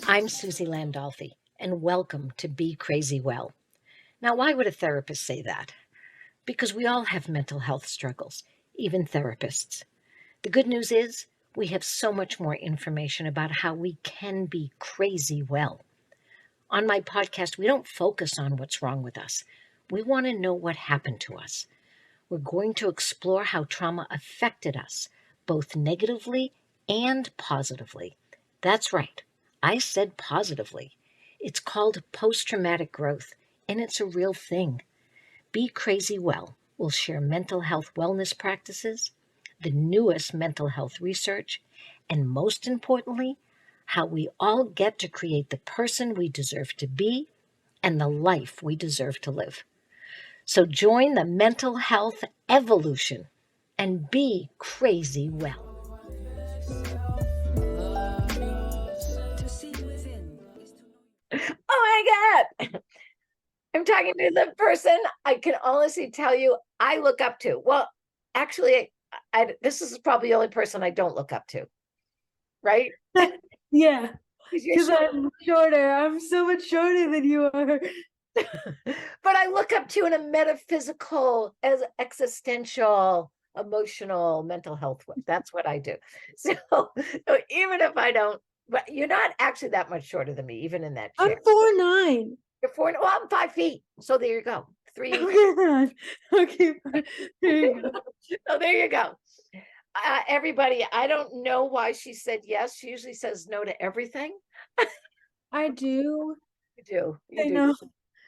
I'm Suzi Landolfi, and welcome to Be Crazy Well. Now, why would a therapist say that? Because we all have mental health struggles, even therapists. The good news is we have so much more information about how we can be crazy well. On my podcast, we don't focus on what's wrong with us. We want to know what happened to us. We're going to explore how trauma affected us, both negatively and positively. That's right. I said positively. It's called post-traumatic growth, and it's a real thing. Be Crazy Well will share mental health wellness practices, the newest mental health research, and most importantly, how we all get to create the person we deserve to be and the life we deserve to live. So join the mental health evolution and be crazy well. Oh my God. I'm talking to the person I can honestly tell you I look up to. Well, actually, this is probably the only person I don't look up to, right? Yeah, Because because I'm shorter. I'm so much shorter than you are. but I look up to you in a metaphysical, as existential, emotional, mental health way. That's what I do. So even if I don't, but you're not actually that much shorter than me, even in that chair. I'm 4'9". You're 4. Well, I'm 5 feet. So there you go. 3. Okay, there you go. So there you go. Everybody, I don't know why she said yes. She usually says no to everything. I do. You do. You I do. know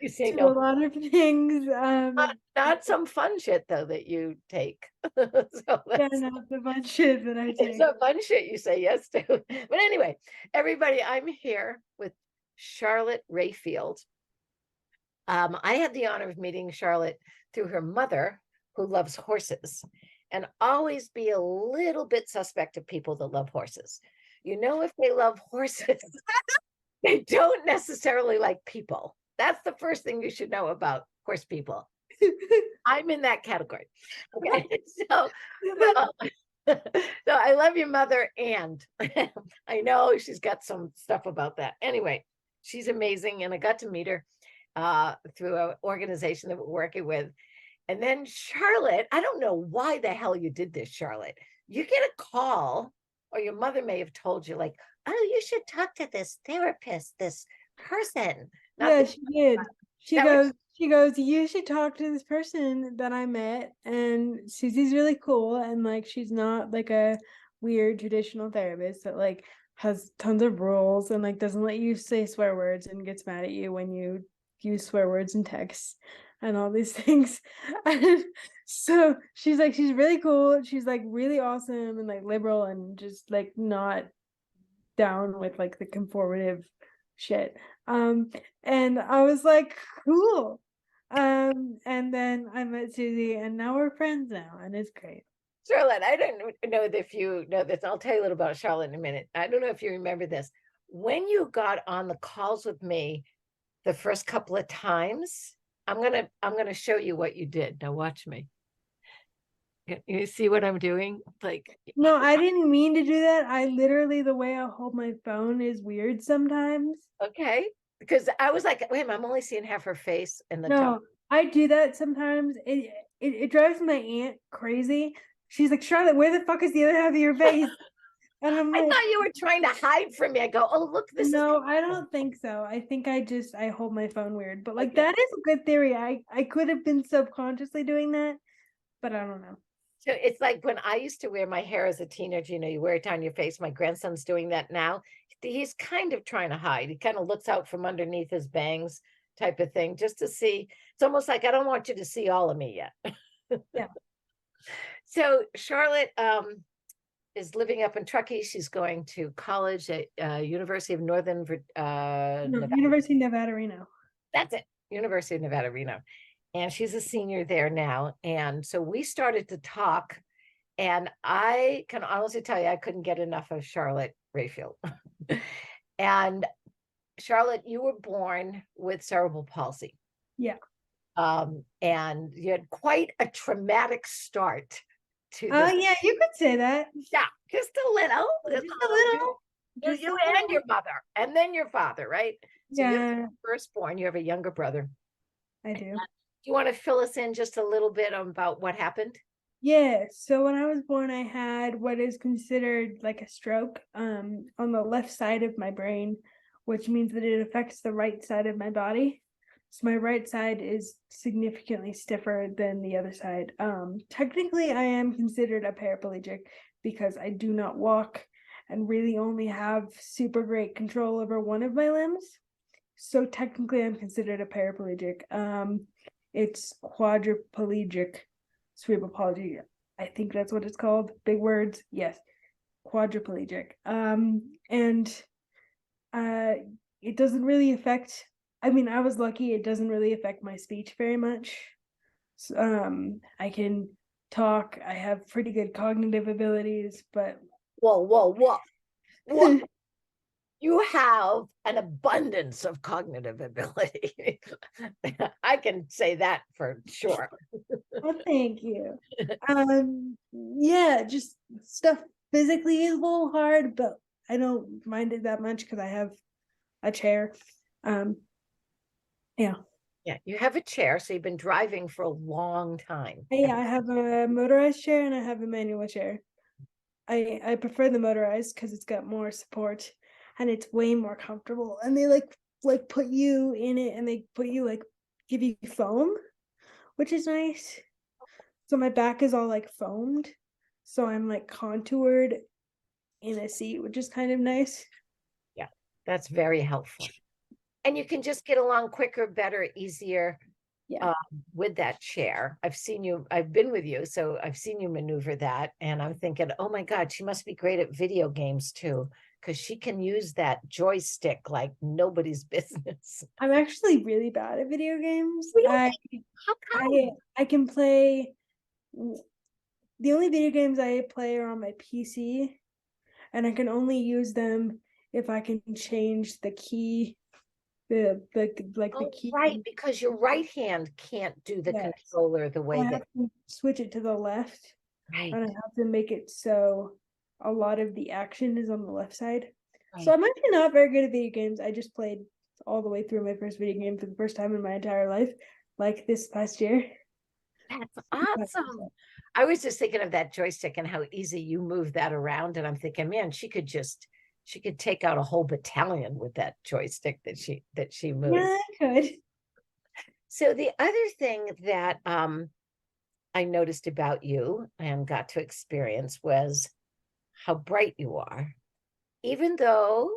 You say to a no. lot of things. Not some fun shit though that you take. So Yeah, that's not the fun shit that I it's take. not fun shit you say yes to. But anyway, everybody, I'm here with Charlotte Rayfield. I had the honor of meeting Charlotte through her mother, who loves horses, and always be a little bit suspect of people that love horses. You know, if they love horses, they don't necessarily like people. That's the first thing you should know about horse people. I'm in that category. Okay, so so I love your mother, and I know she's got some stuff about that. Anyway, she's amazing, and I got to meet her through an organization that we're working with. And then Charlotte, I don't know why the hell you did this, Charlotte. You get a call, or your mother may have told you, like, oh, you should talk to this therapist, this person. Not Yeah, that she did. She that was goes, you should talk to this person that I met, and Susie's really cool, and like she's not like a weird traditional therapist that like has tons of rules and like doesn't let you say swear words and gets mad at you when you use swear words in text and all these things. And so she's really cool. She's like really awesome and like liberal and just like not down with like the conformative shit. And I was like, cool. And then I met Susie, and now we're friends now, and it's great. Charlotte. I don't know if you know this. I'll tell you a little about Charlotte in a minute. I don't know if you remember this. When you got on the calls with me the first couple of times, I'm gonna show you what you did. Now watch me. You see what I'm doing? Like, No, I didn't mean to do that. I literally, the way I hold my phone is weird sometimes. okay, because I was like, wait a minute, I'm only seeing half her face and the top. No, I do that sometimes. It drives my aunt crazy. She's like, Charlotte, where the fuck is the other half of your face? And I'm I like, thought you were trying to hide from me. I go, oh look, this is no, I don't think so. I think I hold my phone weird. But like okay. that is a good theory. I could have been subconsciously doing that, but I don't know. So it's like when I used to wear my hair as a teenager, you know, you wear it on your face. My grandson's doing that now. He's kind of trying to hide. He kind of looks out from underneath his bangs type of thing, just to see. It's almost like I don't want you to see all of me yet. Yeah. So Charlotte is living up in Truckee. She's going to college at University of Northern No, Nevada. University of Nevada, Reno. That's it, University of Nevada, Reno. And she's a senior there now. And so we started to talk, and I can honestly tell you, I couldn't get enough of Charlotte Rayfield. And Charlotte, you were born with cerebral palsy. Yeah. And you had quite a traumatic start to Oh this. yeah, you could say that. Yeah, just a little. Just a little. Just You a and little. your mother, and then your father, right? So you're the Yeah, firstborn. You have a younger brother. I do. Do you want to fill us in just a little bit about what happened? Yeah, so when I was born, I had what is considered like a stroke on the left side of my brain, which means that it affects the right side of my body. So my right side is significantly stiffer than the other side. Technically, I am considered a paraplegic because I do not walk and really only have super great control over one of my limbs. So technically, I'm considered a paraplegic. It's quadriplegic cerebral palsy. I think that's what it's called. Big words. Yes, quadriplegic. And uh, it doesn't really affect. I mean, I was lucky. It doesn't really affect my speech very much. So, I can talk. I have pretty good cognitive abilities, but Whoa, whoa, whoa. What? You have an abundance of cognitive ability. I can say that for sure. well, thank you. Yeah, just stuff physically is a little hard, but I don't mind it that much because I have a chair. Um, yeah. Yeah, you have a chair, so you've been driving for a long time. Yeah, I have a motorized chair and I have a manual chair. I prefer the motorized because it's got more support and it's way more comfortable. And they like put you in it and they put you like give you foam, which is nice. So my back is all like foamed. So I'm like contoured in a seat, which is kind of nice. Yeah, that's very helpful. And you can just get along quicker, better, easier Yeah. uh, with that chair. I've been with you, so I've seen you maneuver that. And I'm thinking, oh my God, she must be great at video games too, because she can use that joystick like nobody's business. I'm actually really bad at video games. Really? How come? I can play the only video games I play are on my PC, and I can only use them if I can change the key, the Oh, key. right, because your right hand can't do the Yes, controller the I way that, have to switch it to the left, right, and I have to make it so a lot of the action is on the left side. So right. I'm actually not very good at video games. I just played all the way through my first video game for the first time in my entire life, like this past year. That's awesome. I was just thinking of that joystick and how easy you move that around. And I'm thinking, man, she could take out a whole battalion with that joystick that she moves. Yeah, I could. So the other thing that I noticed about you and got to experience was how bright you are, even though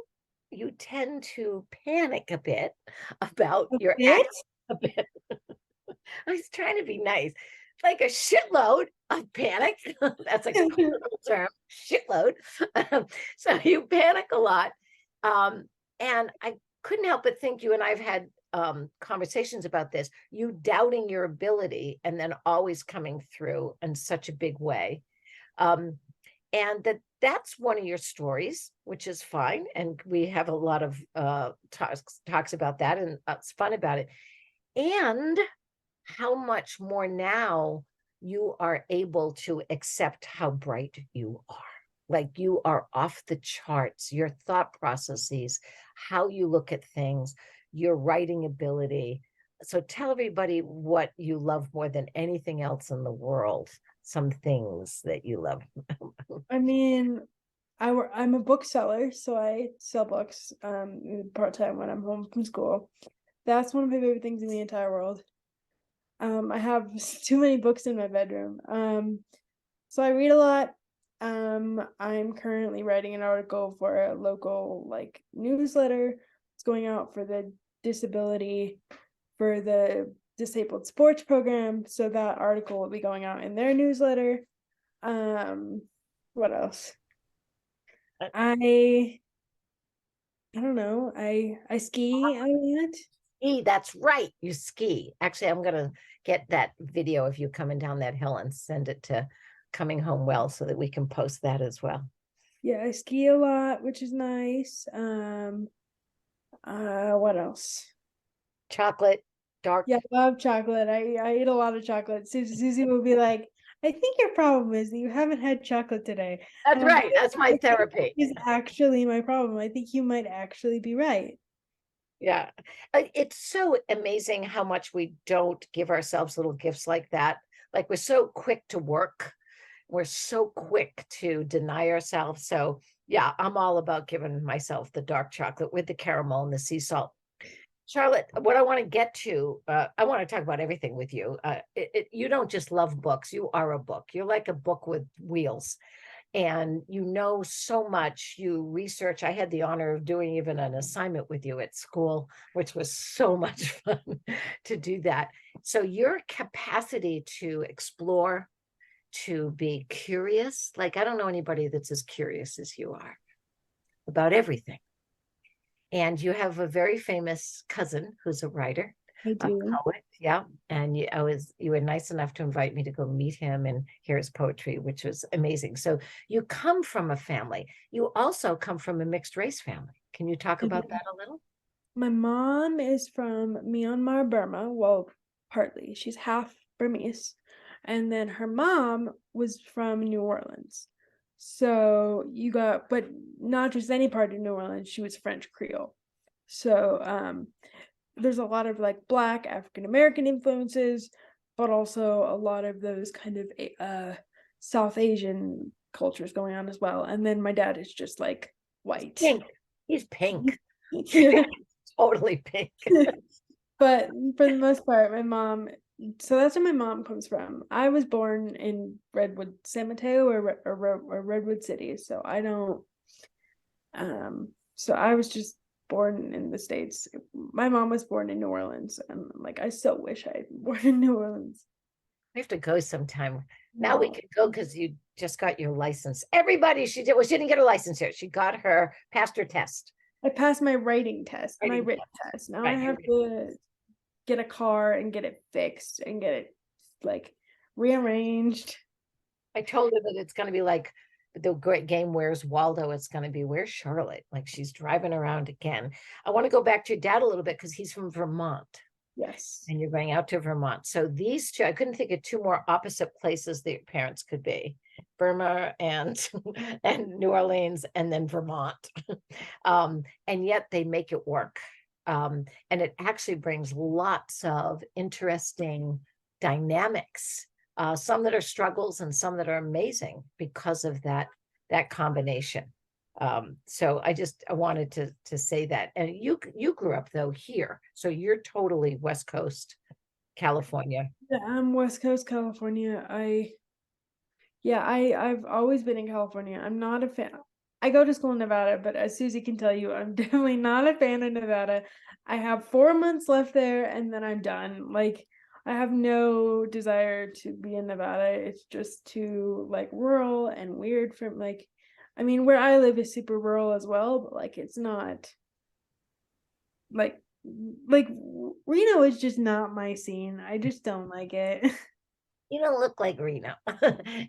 you tend to panic a bit about A your bit? act a bit. I was trying to be nice, like a shitload of panic. That's a clinical term, shitload. So you panic a lot. Um, and I couldn't help but think you and I've had conversations about this, you doubting your ability and then always coming through in such a big way. Um, and that's one of your stories, which is fine. And we have a lot of talks about that, and it's fun about it. And how much more now you are able to accept how bright you are. Like you are off the charts, your thought processes, how you look at things, your writing ability. So tell everybody what you love more than anything else in the world, some things that you love. I mean, I'm a bookseller, so I sell books part time when I'm home from school. That's one of my favorite things in the entire world. I have too many books in my bedroom. So I read a lot. I'm currently writing an article for a local like newsletter. It's going out for the disability for the disabled sports program. So that article will be going out in their newsletter. Um, what else? I I don't know. I ski a lot. Ski, that's right. You ski. Actually, I'm gonna get that video of you coming down that hill and send it to Coming Home Well so that we can post that as well. Yeah, I ski a lot, which is nice. What else? Chocolate, dark. Yeah, I love chocolate. I eat a lot of chocolate. Susie will be like, I think your problem is that you haven't had chocolate today. That's And right. That's my I think therapy. is actually my problem. I think you might actually be right. Yeah. It's so amazing how much we don't give ourselves little gifts like that. Like we're so quick to work. We're so quick to deny ourselves. So yeah, I'm all about giving myself the dark chocolate with the caramel and the sea salt. Charlotte, what I want to get to, I want to talk about everything with you. You don't just love books, you are a book. You're like a book with wheels, and you know so much. You research. I had the honor of doing even an assignment with you at school, which was so much fun to do that. So, your capacity to explore, to be curious, like I don't know anybody that's as curious as you are about everything. And you have a very famous cousin who's a writer, I a do. poet. Yeah. And you were nice enough to invite me to go meet him and hear his poetry, which was amazing. So you come from a family. You also come from a mixed race family. Can you talk I about do. that a little? My mom is from Myanmar, Burma. Well, partly. She's half Burmese. And then her mom was from New Orleans. So you got, but not just any part of New Orleans, she was French Creole. So there's a lot of like Black African American influences, but also a lot of those kind of South Asian cultures going on as well. And then my dad is just like white. Pink. He's pink. Yeah. Totally pink. But for the most part, my mom, so that's where my mom comes from. I was born in Redwood, San Mateo, or Redwood City. So I don't, so I was just born in the States. My mom was born in New Orleans. And like, I so wish I had been born in New Orleans. We have to go sometime. Now we No, can go because you just got your license. Everybody, she did. Well, she didn't get her license yet. She got her passed her test. I passed my writing test, my Writing written test. test. Now I Right. have to get a car and get it fixed and get it like rearranged. I told her that it's going to be like the great game, Where's Waldo? It's going to be Where's Charlotte? Like she's driving around again. I want to go back to your dad a little bit because he's from Vermont Yes. and you're going out to Vermont. So these two, I couldn't think of two more opposite places that your parents could be. Burma and and New Orleans and then Vermont. And yet they make it work. And it actually brings lots of interesting dynamics, some that are struggles and some that are amazing because of that combination. So I wanted to say that. And you grew up though here, so you're totally West Coast California. Yeah, I'm West Coast California. I've always been in California. I'm not a fan. I go to school in Nevada, but as Susie can tell you, I'm definitely not a fan of Nevada. I have 4 months left there and then I'm done. Like I have no desire to be in Nevada. It's just too like rural and weird from like I mean where I live is super rural as well, but like it's not like like Reno is just not my scene. I just don't like it. You don't look like Reno.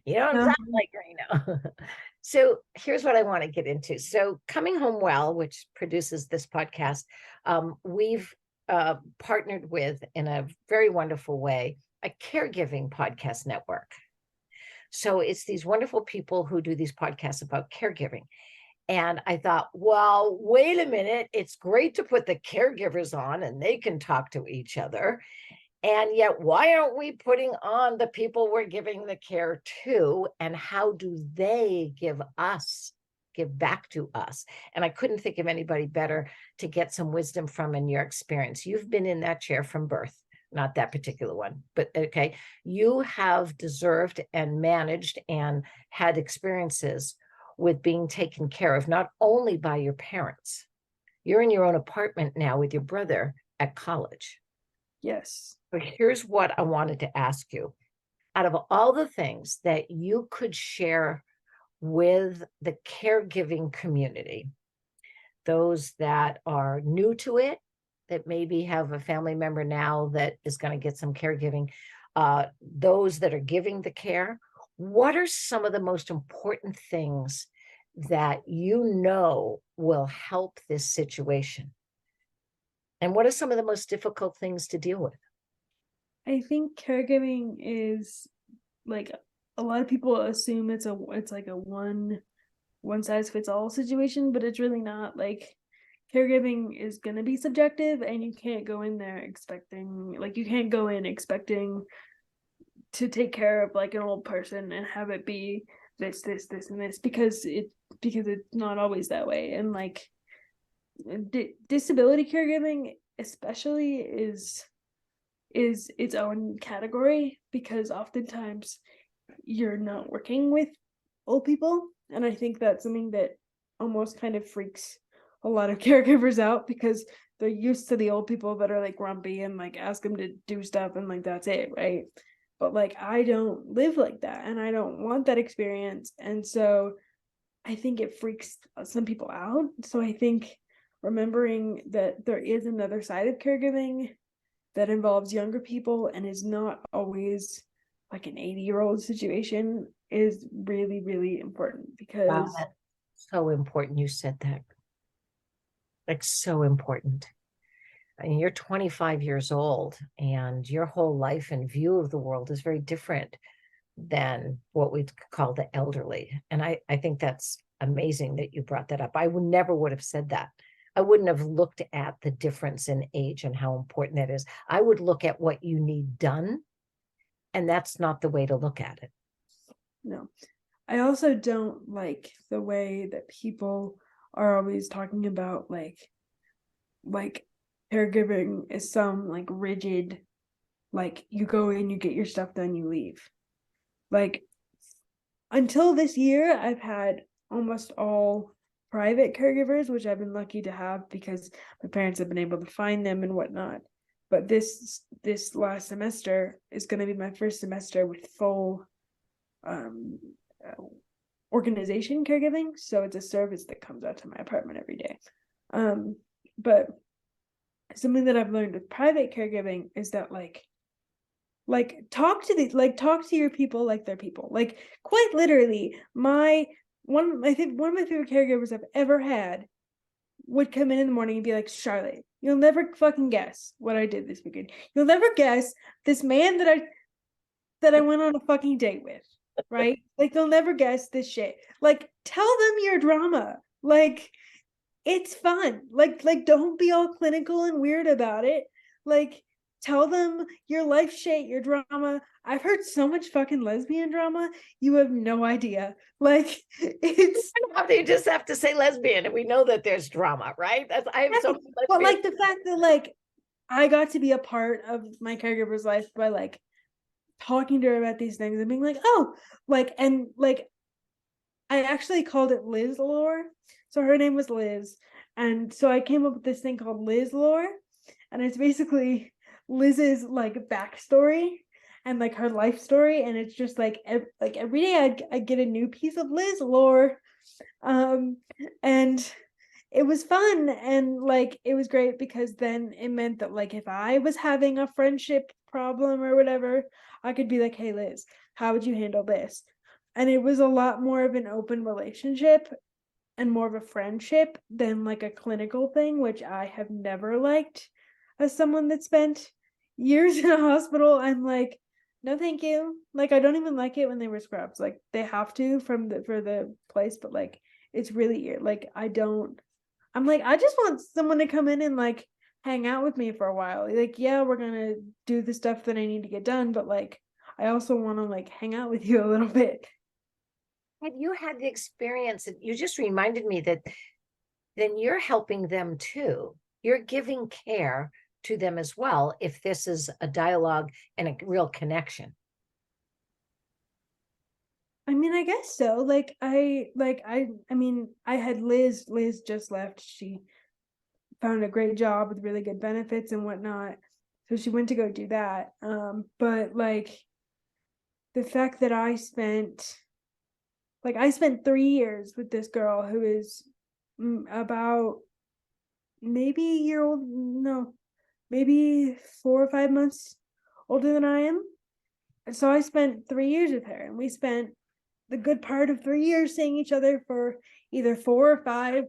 You don't No. sound like Reno. So here's what I want to get into. So Coming Home Well, which produces this podcast, we've partnered with in a very wonderful way a caregiving podcast network. So it's these wonderful people who do these podcasts about caregiving. And I thought, well, wait a minute. It's great to put the caregivers on and they can talk to each other. And yet, why aren't we putting on the people we're giving the care to? And how do they give back to us? And I couldn't think of anybody better to get some wisdom from in your experience. You've been in that chair from birth, not that particular one, but okay. You have deserved and managed and had experiences with being taken care of, not only by your parents. You're in your own apartment now with your brother at college. Yes. But here's what I wanted to ask you. Out of all the things that you could share with the caregiving community, those that are new to it, that maybe have a family member now that is going to get some caregiving, those that are giving the care, what are some of the most important things that you know will help this situation? And what are some of the most difficult things to deal with? I think caregiving is like a lot of people assume it's like a one size fits all situation, but it's really not. Like caregiving is going to be subjective, and you can't go in there expecting, like, you can't go in expecting to take care of like an old person and have it be this and this, because it's not always that way. And like disability caregiving especially is its own category, because oftentimes you're not working with old people. And I think that's something that almost kind of freaks a lot of caregivers out, because they're used to the old people that are like grumpy and like ask them to do stuff and like that's it, right? But like I don't live like that, and I don't want that experience. And so I think it freaks some people out. So I think remembering that there is another side of caregiving that involves younger people and is not always like an 80-year-old situation is really, really important, Wow, because that's so important. You said that. Like, so important. I mean, you're 25 years old and your whole life and view of the world is very different than what we call the elderly. And I think that's amazing that you brought that up. I would never would have said that. I wouldn't have looked at the difference in age and how important that is. I would look at what you need done, and that's not the way to look at it. no. I also don't like the way that people are always talking about like caregiving is some like rigid, like you go in, you get your stuff done, you leave. Like until this year, I've had almost all private caregivers, which I've been lucky to have because my parents have been able to find them and whatnot. But this last semester is going to be my first semester with full um, uh, organization caregiving. So it's a service that comes out to my apartment every day. But something that I've learned with private caregiving is that talk to your people like they're people. Like quite literally, I think one of my favorite caregivers I've ever had would come in the morning and be like, Charlotte, you'll never fucking guess what I did this weekend. You'll never guess this man that I went on a fucking date with, right? Like they'll never guess this shit. Like tell them your drama. Like it's fun. Like don't be all clinical and weird about it. Like tell them your life shit, your drama. I've heard so much fucking lesbian drama. You have no idea. Like it's You just have to say lesbian, and we know that there's drama, right? That's I have so many but lesbian. like the fact that like I got to be a part of my caregiver's life by like talking to her about these things and being like, oh, like, and like I actually called it Liz lore. So her name was Liz. And so I came up with this thing called Liz lore. And it's basically Liz's like backstory and like her life story. And it's just like every day I get a new piece of Liz lore. Um and it was fun, and like it was great because then it meant that like if I was having a friendship problem or whatever, I could be like, hey Liz, how would you handle this? And it was a lot more of an open relationship and more of a friendship than like a clinical thing, which I have never liked as someone that spent years in a hospital. I'm like, no thank you. Like I don't even like it when they were scrubs. Like they have to for the place, but like it's really like I don't. I'm like, I just want someone to come in and like hang out with me for a while. Like, yeah, we're gonna do the stuff that I need to get done, but like I also want to like hang out with you a little bit. Have you had the experience? You just reminded me that then you're helping them too. You're giving care to them as well if this is a dialogue and a real connection. I mean, I guess so. I mean, I had Liz just left. She found a great job with really good benefits and whatnot. So she went to go do that. But like the fact that I spent 3 years with this girl who is about maybe a year old, no, maybe 4 or 5 months older than I am. And so I spent 3 years with her, and we spent the good part of 3 years seeing each other for either 4 or 5,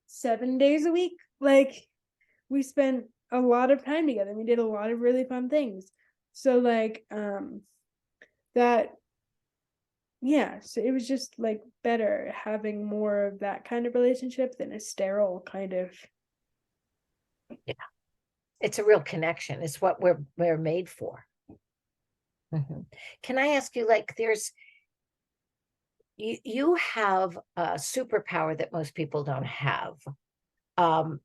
7 days a week. Like we spent a lot of time together. We did a lot of really fun things. So like that yeah, so it was just like better having more of that kind of relationship than a sterile kind of. Yeah, it's a real connection. It's what we're made for. Mhm. Can I ask you, like, you have a superpower that most people don't have. Um,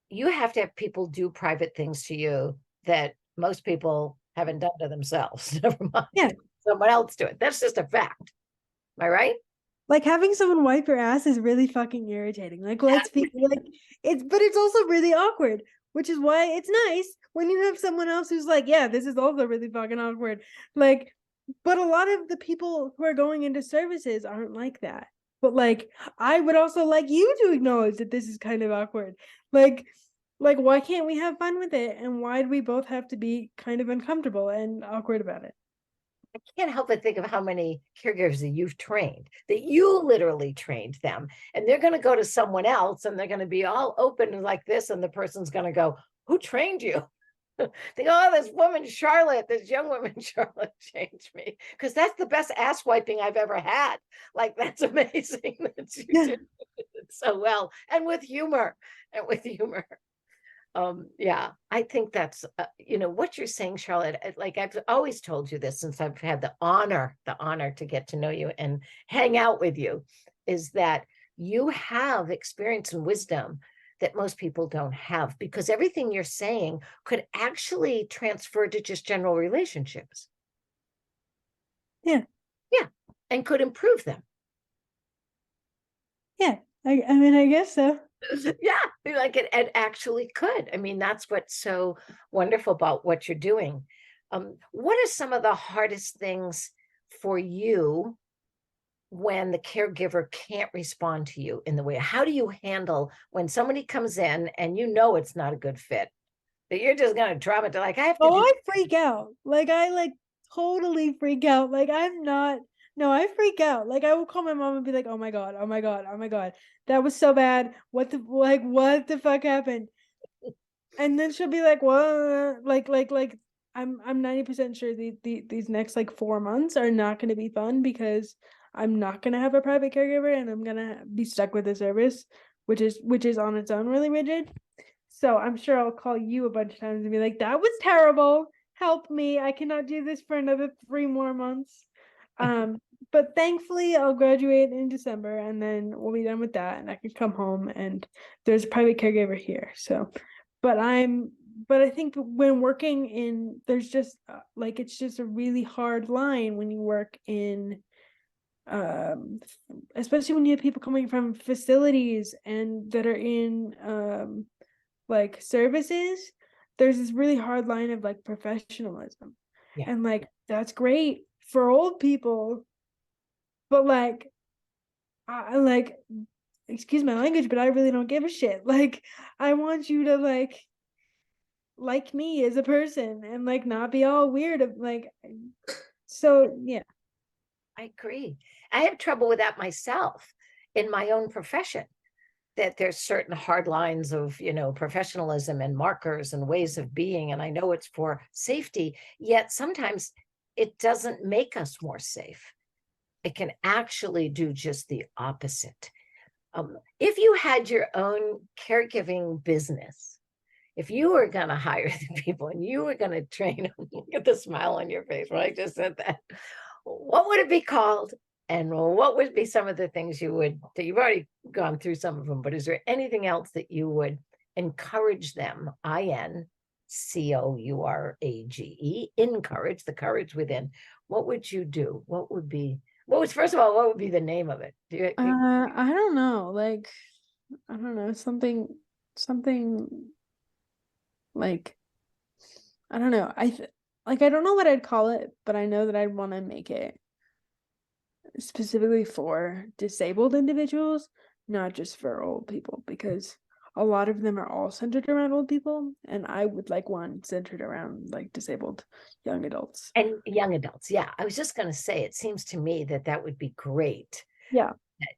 you have to have people do private things to you that most people haven't done to themselves. Never Yeah, mind someone else do it. That's just a fact. Am I right? like having someone wipe your ass is really fucking irritating. Like, let's be like, but it's also really awkward, which is why it's nice when you have someone else who's like, yeah, this is also really fucking awkward. Like, but a lot of the people who are going into services aren't like that. But like, I would also like you to acknowledge that this is kind of awkward. Like, like why can't we have fun with it? And why do we both have to be kind of uncomfortable and awkward about it? I can't help but think of how many caregivers that you've trained, that you literally trained them, and they're going to go to someone else and they're going to be all open like this, and the person's going to go, "Who trained you?" They go, "Oh, this woman, Charlotte, this young woman, Charlotte changed me." Because that's the best ass wiping I've ever had. Like, that's amazing that you Yeah. did it so well and with humor and with humor. Yeah, I think that's what you're saying, Charlotte. Like, I've always told you this since I've had the honor to get to know you and hang out with you, is that you have experience and wisdom that most people don't have, because everything you're saying could actually transfer to just general relationships. Yeah. Yeah, and could improve them. Yeah. I mean, I guess so. Yeah, like it actually could. I mean, that's what's so wonderful about what you're doing. What are some of the hardest things for you when the caregiver can't respond to you in the way? How do you handle when somebody comes in and you know it's not a good fit, that you're just going to drop it to, like, I have to Oh, do. I freak out. Like I like totally freak out. Like I'm not no, I freak out. Like I will call my mom and be like, "Oh my god, oh my god, oh my god. That was so bad. What the fuck happened?" And then she'll be like, "What?" Like I'm 90% sure these next like 4 months are not going to be fun because I'm not going to have a private caregiver and I'm going to be stuck with the service, which is on its own really rigid. So I'm sure I'll call you a bunch of times and be like, "That was terrible. Help me. I cannot do this for another 3 more months." Um, but thankfully I'll graduate in December and then we'll be done with that and I can come home and there's a private caregiver here. So, but I think when working in there's just like it's just a really hard line when you work in um especially when you have people coming from facilities and that are in like services, there's this really hard line of like professionalism. Yeah, And like that's great for old people, but like I like excuse my language, but I really don't give a shit. Like I want you to like me as a person and like not be all weird of like so yeah. I agree. I have trouble with that myself in my own profession, that there's certain hard lines of professionalism and markers and ways of being, and I know it's for safety, yet sometimes it doesn't make us more safe. It can actually do just the opposite. If you had your own caregiving business, if you were going to hire the people and you were going to train them, look at the smile on your face when I just said that, what would it be called? And what would be some of the things that you've already gone through some of them, but is there anything else that you would encourage them, encourage the courage within? What would you do? First of all, what would be the name of it? I don't know. Like I don't know, something like I don't know. Like I don't know what I'd call it, but I know that I'd want to make it specifically for disabled individuals, not just for old people, because a lot of them are all centered around old people, and I would like one centered around like disabled young adults. And young adults, yeah. I was just going to say, it seems to me that that would be great, Yeah.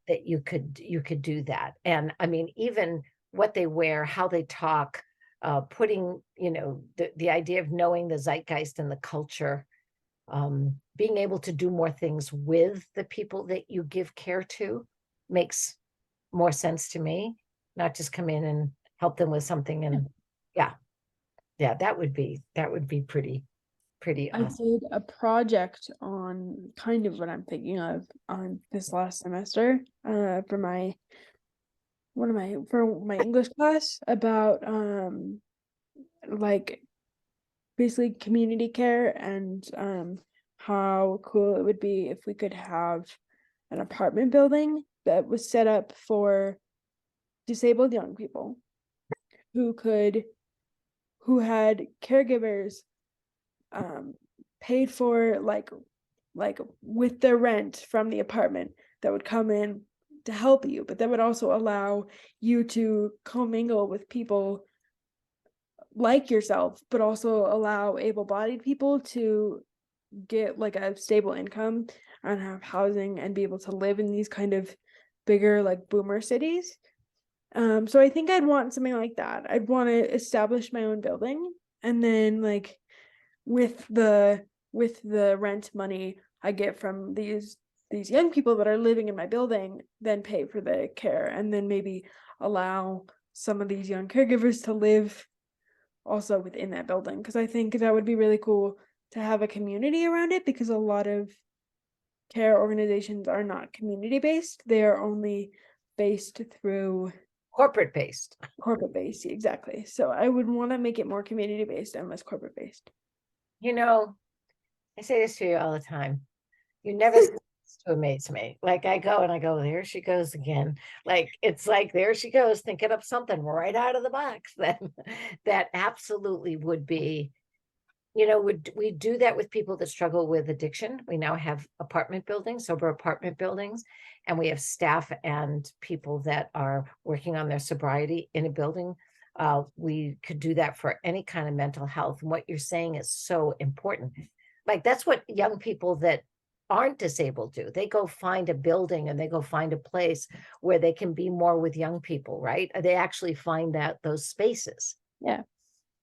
that you could do that. And I mean, even what they wear, how they talk, putting, the idea of knowing the zeitgeist and the culture, being able to do more things with the people that you give care to makes more sense to me, not just come in and help them with something. And yeah, yeah, that would be pretty I awesome. did a project on kind of what I'm thinking of on this last semester, for my English class about like basically community care and how cool it would be if we could have an apartment building that was set up for disabled young people who could who had caregivers um paid for, like with their rent from the apartment, that would come in to help you, but that would also allow you to commingle with people like yourself, but also allow able-bodied people to get like a stable income and have housing and be able to live in these kind of bigger like boomer cities. So I think I'd want something like that. I'd want to establish my own building, and then like with the rent money I get from these young people that are living in my building, then pay for the care, and then maybe allow some of these young caregivers to live also within that building, because I think that would be really cool to have a community around it, because a lot of care organizations are not community based. They are only based through Corporate based. corporate based. Exactly. So I would want to make it more community based and less corporate based. You know, I say this to you all the time. You never cease to amaze me. Like I go and I go, there she goes again. Like it's like there she goes thinking up something right out of the box that that absolutely would be, we do that with people that struggle with addiction. We now have apartment buildings, sober apartment buildings, and we have staff and people that are working on their sobriety in a building. We could do that for any kind of mental health. And what you're saying is so important. Like that's what young people that aren't disabled do. They go find a building and they go find a place where they can be more with young people, right? They actually find that those spaces. Yeah.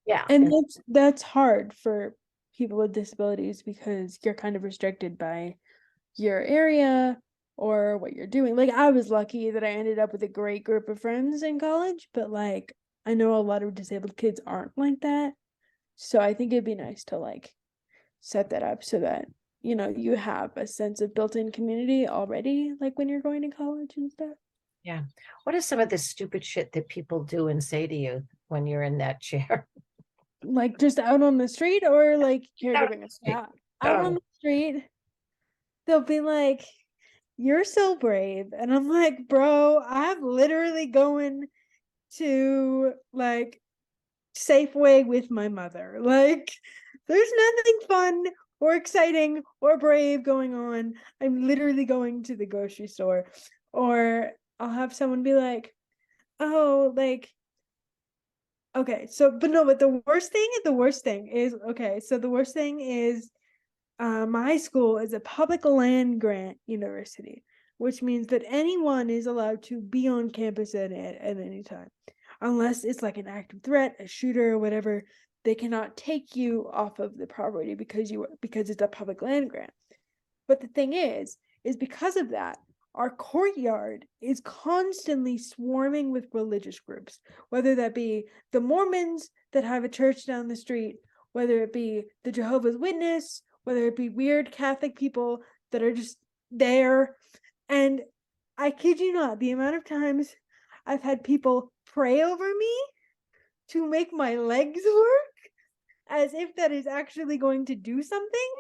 Yeah. And And that's hard for people with disabilities, because you're kind of restricted by your area or what you're doing. Like I was lucky that I ended up with a great group of friends in college, but like I know a lot of disabled kids aren't like that. So I think it'd be nice to like set that up so that, you have a sense of built-in community already, like when you're going to college and stuff. yeah. What is some of the stupid shit that people do and say to you when you're in that chair? Like just out on the street, or like Out on caregiving a the street. staff. Out on Oh, the street, they'll be like, "You're so brave." And I'm like, "Bro, I'm literally going to like Safeway with my mother. Like, there's nothing fun or exciting or brave going on. I'm literally going to the grocery store." Or I'll have someone be like, "Oh, like, okay, so, but no, but the worst thing is, okay, so the worst thing is, my school is a public land grant university, which means that anyone is allowed to be on campus at any time, unless it's like an active threat, a shooter, or whatever. They cannot take you off of the property because it's a public land grant. But the thing is because of that, our courtyard is constantly swarming with religious groups, whether that be the Mormons that have a church down the street, whether it be the Jehovah's Witness, whether it be weird Catholic people that are just there. And I kid you not, the amount of times I've had people pray over me to make my legs work, as if that is actually going to do something.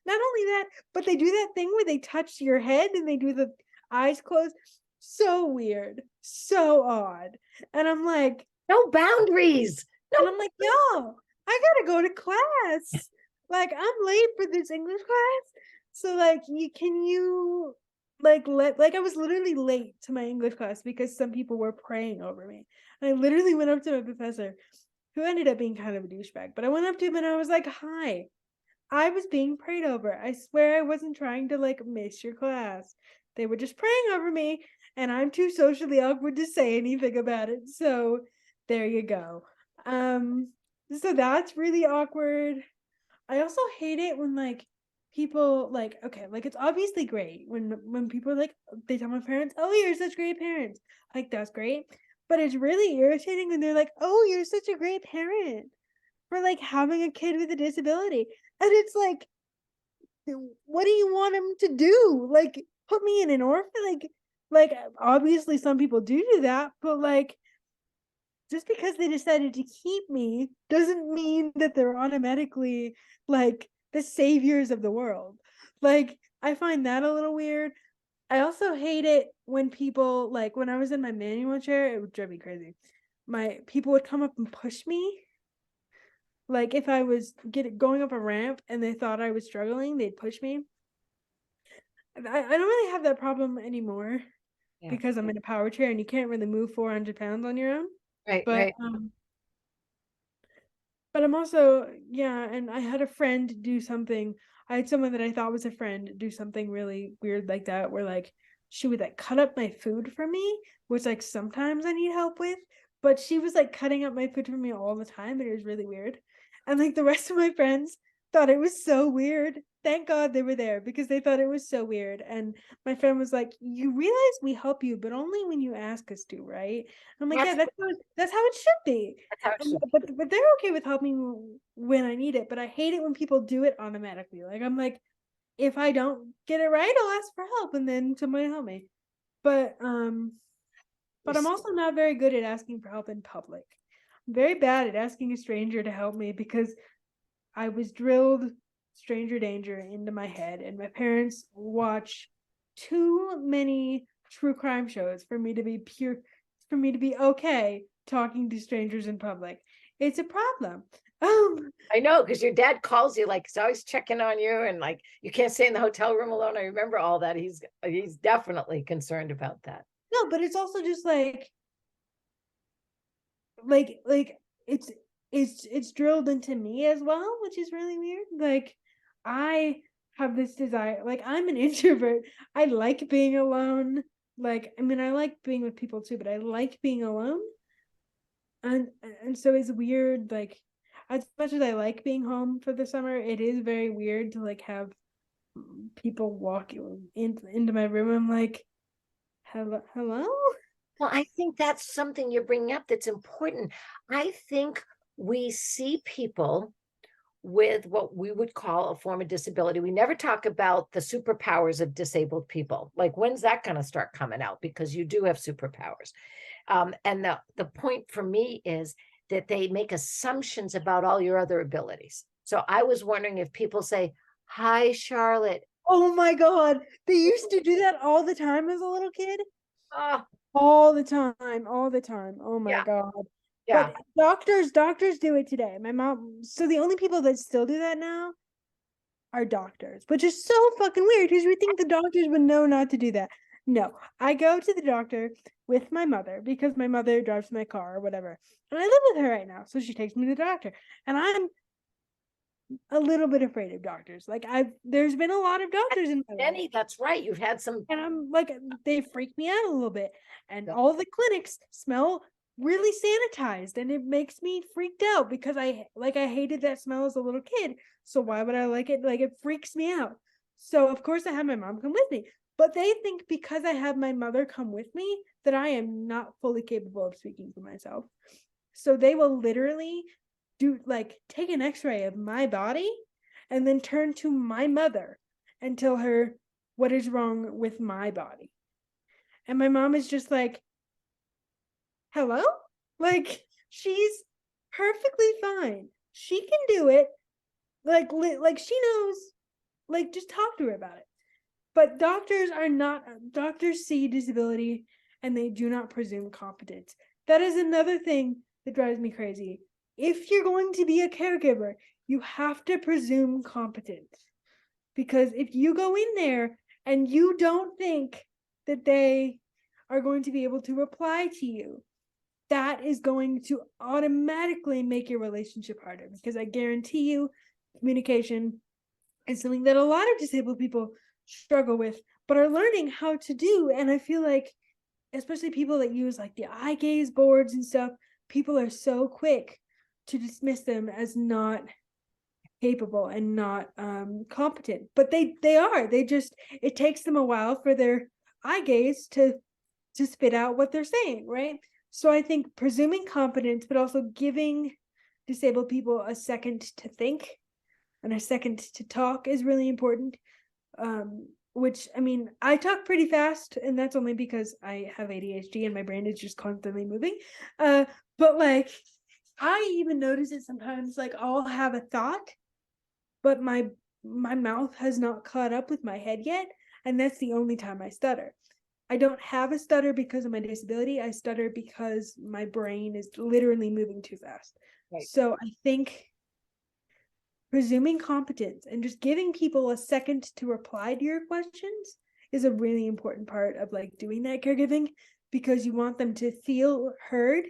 Not only that, but they do that thing where they touch your head and they do the eyes closed. So weird, so odd. And I'm like, no boundaries. No. yo, I gotta go to class. Like, I'm late for this English class. So like, you like I was literally late to my English class because some people were praying over me. And I literally went up to my professor, who ended up being kind of a douchebag. But I went up to him and I was like, "Hi, I was being prayed over. I swear I wasn't trying to like miss your class. They were just praying over me, and I'm too socially awkward to say anything about it. So there you go." So that's really awkward. I also hate it when like people like, okay, like it's obviously great when people are like, they tell my parents, oh, you're such great parents, like that's great. But it's really irritating when they're like, oh, you're such a great parent for like having a kid with a disability. And it's like, what do you want him to do? Like, put me in an orphan? Like obviously some people do that, but like just because they decided to keep me doesn't mean that they're automatically like the saviors of the world. Like, I find that a little weird. I also hate it when people, like when I was in my manual chair, it would drive me crazy. My people would come up and push me. Like if I was going up a ramp and they thought I was struggling, they'd push me. I don't really have that problem anymore Yeah. because I'm in a power chair and you can't really move 400 pounds on your own. Right, But right. I'm also, yeah, and I had a friend do something. I had someone that I thought was a friend do something really weird like that, where like she would like cut up my food for me, which like sometimes I need help with, but she was like cutting up my food for me all the time, and it was really weird. And like the rest of my friends thought it was so weird. Thank God they were there because they thought it was so weird. And my friend was like, "You realize we help you, but only when you ask us to, right?" I'm like, "Yeah, That's that's how it should be." that's how it And, should be. but they're okay with helping when I need it. But I hate it when people do it automatically. Like I'm like, if I don't get it right, I'll ask for help, and then somebody help me. But You I'm see, also not very good at asking for help in public. I'm very bad at asking a stranger to help me because I was drilled stranger danger into my head, and my parents watch too many true crime shows for me to be okay talking to strangers in public. It's a problem. Um, I know because your dad calls you like he's always checking on you and like you can't stay in the hotel room alone. I remember all that. He's definitely concerned about that. no, but it's also just like it's it's drilled into me as well, which is really weird. Like I have this desire, like I'm an introvert. I like being alone. Like I mean I like being with people too, but I like being alone. And so it's weird, like as much as I like being home for the summer, it is very weird to like have people walk into my room. I'm like, hello. Well, I think that's something you're bringing up that's important. I think we see people with what we would call a form of disability. We never talk about the superpowers of disabled people. Like, when's that going to start coming out? Because you do have superpowers. And the point for me is that they make assumptions about all your other abilities. So I was wondering if people say, "Hi, Charlotte." Oh my god, they used to do that all the time as a little kid. Oh, All the time, all the time. Oh my yeah, god. yeah. But doctors do it today. My mom, so the only people that still do that now are doctors, which is so fucking weird because you would think the doctors would know not to do that. No, I go to the doctor with my mother because my mother drives my car or whatever. And I live with her right now, so she takes me to the doctor. And I'm a little bit afraid of doctors. Like there's been a lot of doctors in my life. Jenny, that's right. You've had some. And I'm like, they freak me out a little bit. And all the clinics smell really sanitized, and it makes me freaked out because I hated that smell as a little kid. So why would I like it? Like it freaks me out. So of course I had my mom come with me. But they think because I have my mother come with me that I am not fully capable of speaking for myself. So they will literally do like take an x-ray of my body and then turn to my mother and tell her what is wrong with my body. And my mom is just like, hello? Like, she's perfectly fine. She can do it. Like she knows. Like, just talk to her about it. But doctors see disability and they do not presume competence. That is another thing that drives me crazy. If you're going to be a caregiver, you have to presume competence. Because if you go in there and you don't think that they are going to be able to reply to you, that is going to automatically make your relationship harder. Because I guarantee you, communication is something that a lot of disabled people struggle with, but are learning how to do. And I feel like, especially people that use like the eye gaze boards and stuff, people are so quick to dismiss them as not capable and not competent, but they are. They just, it takes them a while for their eye gaze to spit out what they're saying, right? So I think presuming competence, but also giving disabled people a second to think and a second to talk is really important. Which, I mean, I talk pretty fast, and that's only because I have ADHD and my brain is just constantly moving. But like, I even notice it sometimes. Like, I'll have a thought, but my mouth has not caught up with my head yet, and that's the only time I stutter. I don't have a stutter because of my disability. I stutter because my brain is literally moving too fast. Right. So I think presuming competence and just giving people a second to reply to your questions is a really important part of like doing that caregiving, because you want them to feel heard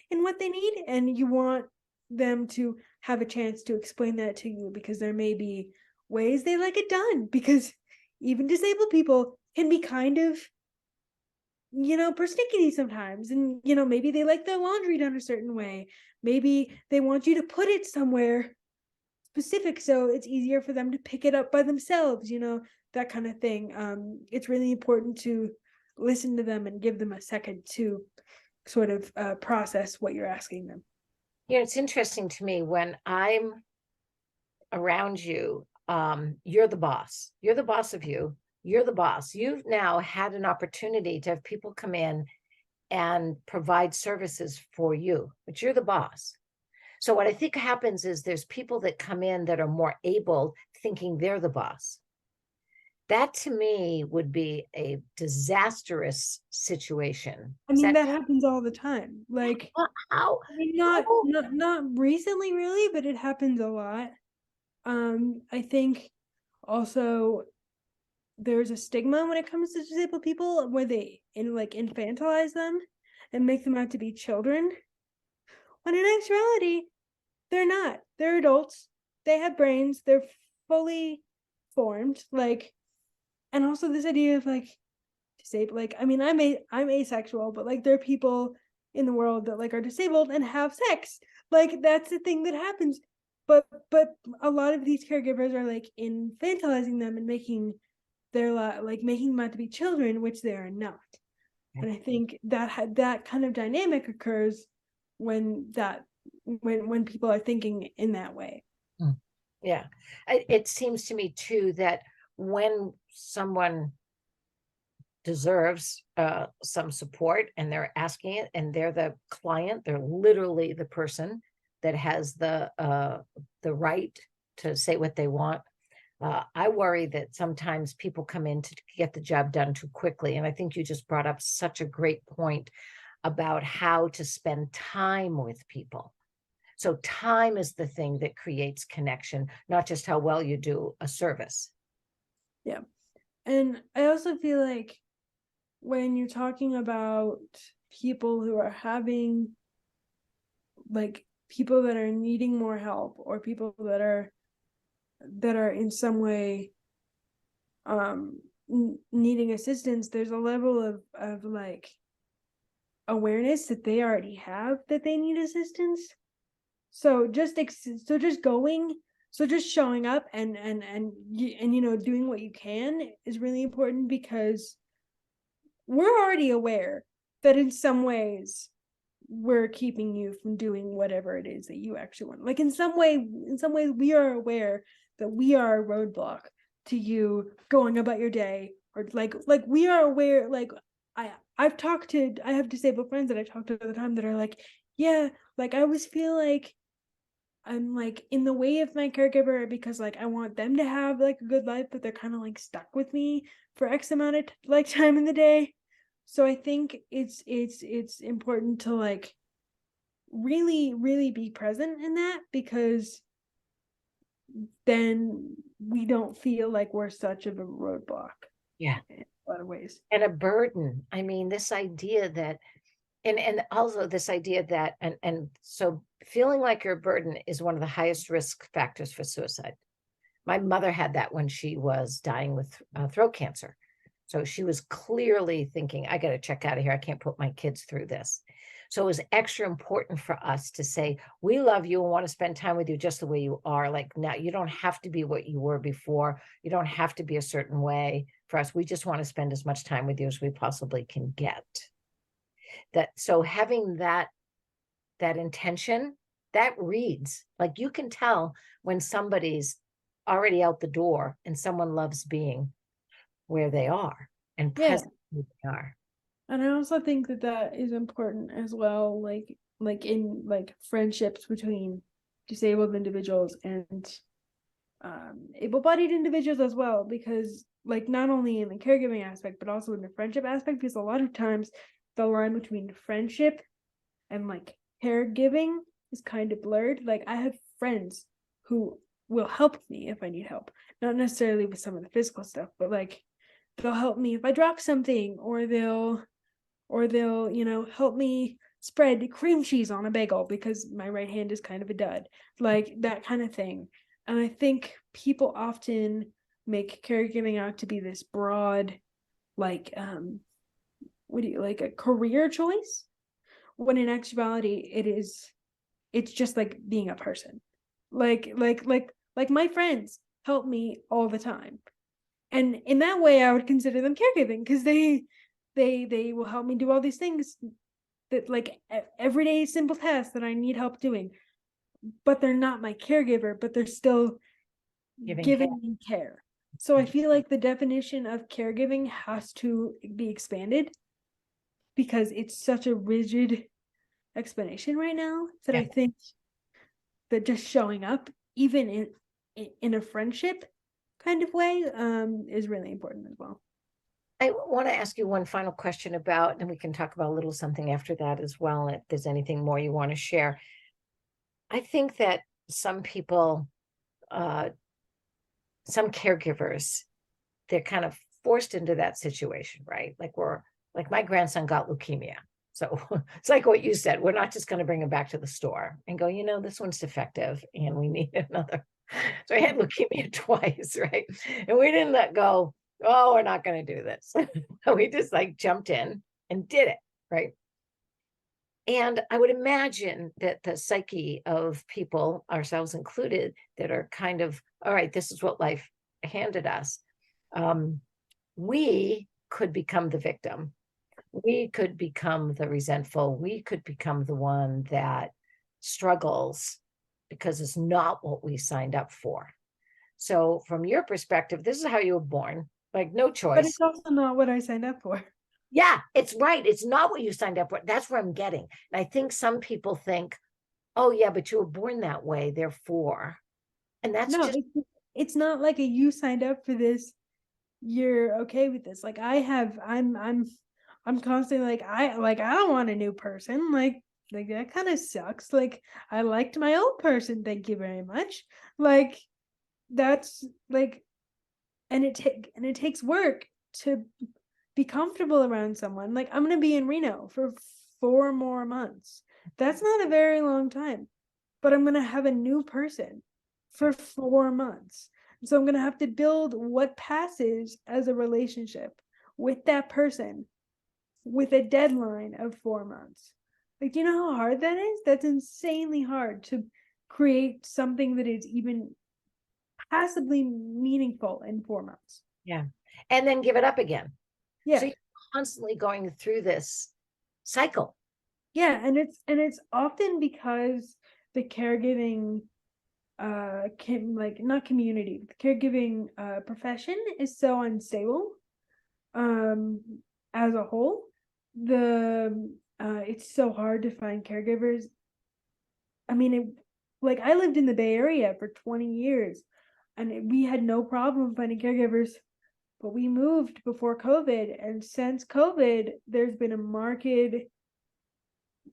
in what they need, and you want them to have a chance to explain that to you, because there may be ways they like it done, because even disabled people can be kind of, persnickety sometimes, and maybe they like their laundry done a certain way, maybe they want you to put it somewhere specific so it's easier for them to pick it up by themselves, that kind of thing. It's really important to listen to them and give them a second to sort of process what you're asking them. It's interesting to me when I'm around you, you're the boss. You're the boss of you. You're the boss. You've now had an opportunity to have people come in and provide services for you, but you're the boss. So what I think happens is there's people that come in that are more able, thinking they're the boss. That to me would be a disastrous situation. I Is mean, that that happens all the time. Like, how? I mean, not How? not not recently really, but it happens a lot. I think also there's a stigma when it comes to disabled people where they infantilize them and make them out to be children, when in actuality they're not. They're adults. They have brains. They're fully formed. Like, and also this idea of like disabled. Like, I mean, I'm asexual, but like there are people in the world that like are disabled and have sex. Like that's the thing that happens. But a lot of these caregivers are like infantilizing them and making their like making them out to be children, which they are not. And I think that kind of dynamic occurs when people are thinking in that way. Yeah. It seems to me too that when someone deserves some support and they're asking it and they're the client, they're literally the person that has the right to say what they want. I worry that sometimes people come in to get the job done too quickly. And I think you just brought up such a great point about how to spend time with people. So time is the thing that creates connection, not just how well you do a service. Yeah. And I also feel like when you're talking about people who are having like people that are needing more help, or people that are in some way needing assistance, there's a level of like awareness that they already have that they need assistance. So just showing up and doing what you can is really important, because we're already aware that in some ways we're keeping you from doing whatever it is that you actually want. Like in some ways we are aware that we are a roadblock to you going about your day, or like we are aware. Like I have disabled friends that I talk to all the time that are like, yeah, like I always feel like I'm like in the way of my caregiver, because like I want them to have like a good life, but they're kind of like stuck with me for X amount of like time in the day. So I think it's important to like really be present in that, because then we don't feel like we're such of a roadblock Yeah. in a lot of ways. And a burden. I mean, this idea that and also this idea that and so feeling like you're a burden is one of the highest risk factors for suicide. My mother had that when she was dying with throat cancer. So she was clearly thinking, I got to check out of here. I can't put my kids through this. So it was extra important for us to say, we love you and want to spend time with you just the way you are. Like now, you don't have to be what you were before. You don't have to be a certain way for us. We just want to spend as much time with you as we possibly can get. That so having that intention, that reads like you can tell when somebody's already out the door and someone loves being where they are and Yeah. present where they are. And I also think that that is important as well, in like friendships between disabled individuals and able-bodied individuals as well, because like not only in the caregiving aspect, but also in the friendship aspect, because a lot of times the line between friendship and like caregiving is kind of blurred. Like I have friends who will help me if I need help, not necessarily with some of the physical stuff, but like they'll help me if I drop something, or they'll help me spread cream cheese on a bagel because my right hand is kind of a dud, like that kind of thing. And I think people often make caregiving out to be this broad, like what do you like, a career choice, when in actuality it's just like being a person. Like my friends help me all the time, and in that way I would consider them caregiving, because they will help me do all these things that like everyday simple tasks that I need help doing, but they're not my caregiver, but they're still Giving care. giving me care. So I feel like the definition of caregiving has to be expanded, because it's such a rigid explanation right now that Yeah. I think that just showing up, even in a friendship kind of way, is really important as well. I want to ask you one final question about, and we can talk about a little something after that as well, if there's anything more you want to share. I think that some people, uh, some caregivers, they're kind of forced into that situation, right? Like my grandson got leukemia. So it's like what you said. We're not just going to bring him back to the store and go, this one's defective and we need another. So I had leukemia twice, right? And we didn't let go, oh, we're not going to do this. We just like jumped in and did it, right? And I would imagine that the psyche of people, ourselves included, that are kind of, all right, this is what life handed us. Um, we could become the victim. We could become the resentful. We could become the one that struggles because it's not what we signed up for. So, from your perspective, this is how you were born, like no But choice. it's also not what I signed up for. Yeah, it's right. It's not what you signed up for. That's where I'm getting. And I think some people think, oh, yeah, but you were born that way, therefore. And that's No, just, it's not like a you signed up for this, you're okay with this. Like I'm constantly like I don't want a new person. Like that kind of sucks. Like I liked my old person, thank you very much. Like that's like, and it takes work to be comfortable around someone. Like I'm gonna be in Reno for 4 more months. That's not a very long time, but I'm gonna have a new person for 4 months. So I'm gonna have to build what passes as a relationship with that person with a deadline of 4 months. Like, do you know how hard that is? That's insanely hard to create something that is even passably meaningful in 4 months. yeah. And then give it up again. So Yeah. you're constantly going through this cycle. Yeah, and it's often because the caregiving can like not community, the caregiving profession is so unstable um as a whole. The It's so hard to find caregivers. I mean, like I lived in the Bay Area for 20 years, and we had no problem finding caregivers, but we moved before COVID, and since COVID there's been a marked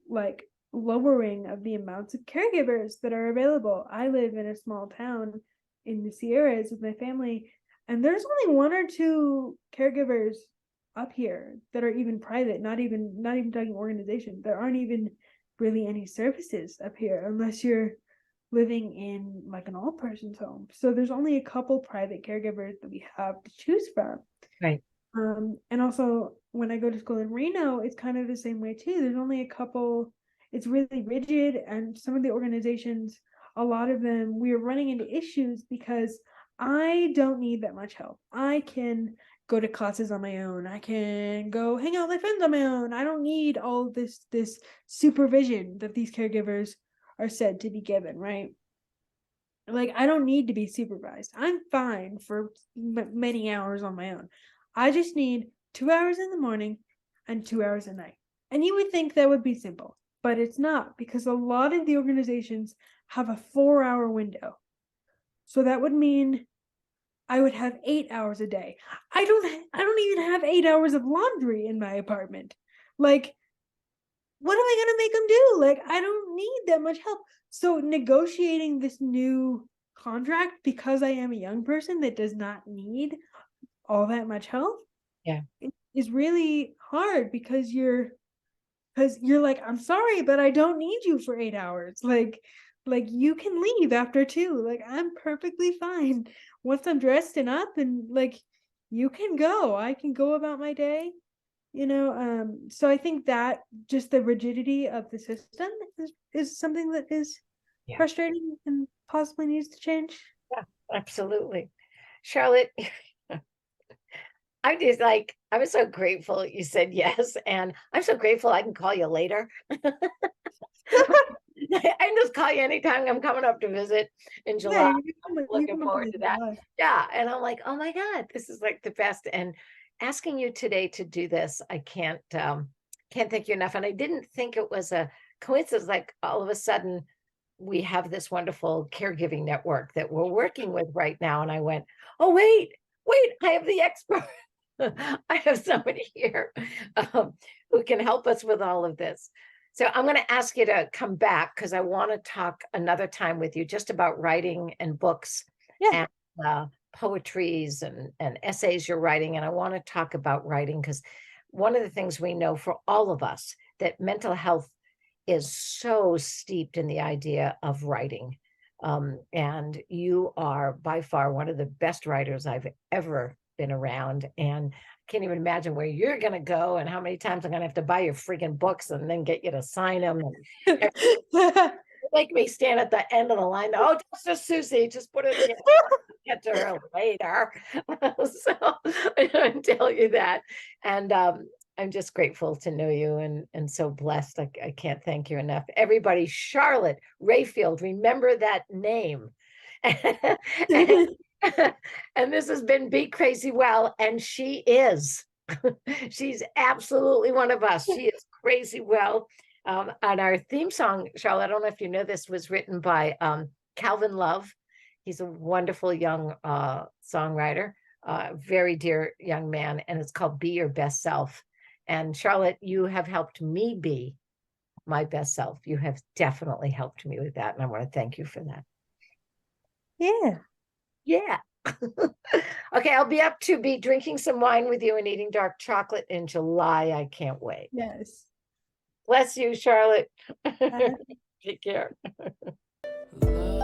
like lowering of the amounts of caregivers that are available. I live in a small town in the Sierras with my family, and there's only one or two caregivers up here that are even private, not even talking organization. There aren't even really any services up here unless you're living in like an all person's home. So there's only a couple private caregivers that we have to choose from. Right. And also when I go to school in Reno, it's kind of the same way too. There's only a couple, it's really rigid, and some of the organizations, a lot of them, we are running into issues because I don't need that much help. I can go to classes on my own. I can go hang out with my friends on my own. I don't need all this supervision that these caregivers are said to be given, right? Like, I don't need to be supervised. I'm fine for many hours on my own. I just need 2 hours in the morning and 2 hours at night. And you would think that would be simple, but it's not, because a lot of the organizations have a 4 hour window. So that would mean I would have 8 hours a day. I don't even have 8 hours of laundry in my apartment. Like, what am I gonna make them do? Like, I don't need that much help. So negotiating this new contract, because I am a young person that does not need all that much help, Yeah. is really hard, because you're like, I'm sorry, but I don't need you for 8 hours. Like you can leave after two. Like, I'm perfectly fine once I'm dressed and up, and like, you can go. I can go about my day. So I think that just the rigidity of the system is something that is Yeah. frustrating and possibly needs to change. Yeah, absolutely. Charlotte, I'm just like, I was so grateful you said yes. And I'm so grateful I can call you later. I can just call you anytime I'm coming up to visit in Yeah, July. I'm you looking come up forward with to a that. lot. Yeah. And I'm like, oh my God, this is like the best. And asking you today to do this, I can't thank you enough. And I didn't think it was a coincidence. Like all of a sudden we have this wonderful caregiving network that we're working with right now. And I went, oh, wait, I have the expert. I have somebody here who can help us with all of this. So I'm going to ask you to come back because I want to talk another time with you just about writing and books Yeah. and poetries and essays you're writing. And I want to talk about writing because one of the things we know for all of us that mental health is so steeped in the idea of writing. And you are by far one of the best writers I've ever been around. And I can't even imagine where you're going to go and how many times I'm going to have to buy your freaking books and then get you to sign them. And make me stand at the end of the line. Oh, just Suzi, just put it in. Get to her later. So I tell you that. And I'm just grateful to know you and so blessed. I can't thank you enough. Everybody, Charlotte Rayfield, remember that name. and, and this has been Be Crazy Well, and she is. She's absolutely one of us. She is crazy well. And our theme song, Charlotte, I don't know if you know this, was written by Calvin Love. He's a wonderful young songwriter, very dear young man, and it's called Be Your Best Self. And Charlotte, you have helped me be my best self. You have definitely helped me with that. And I want to thank you for that. Yeah. Yeah. Okay, I'll be up to be drinking some wine with you and eating dark chocolate in July. I can't wait. Yes. Bless you, Charlotte. Uh, Take care. Love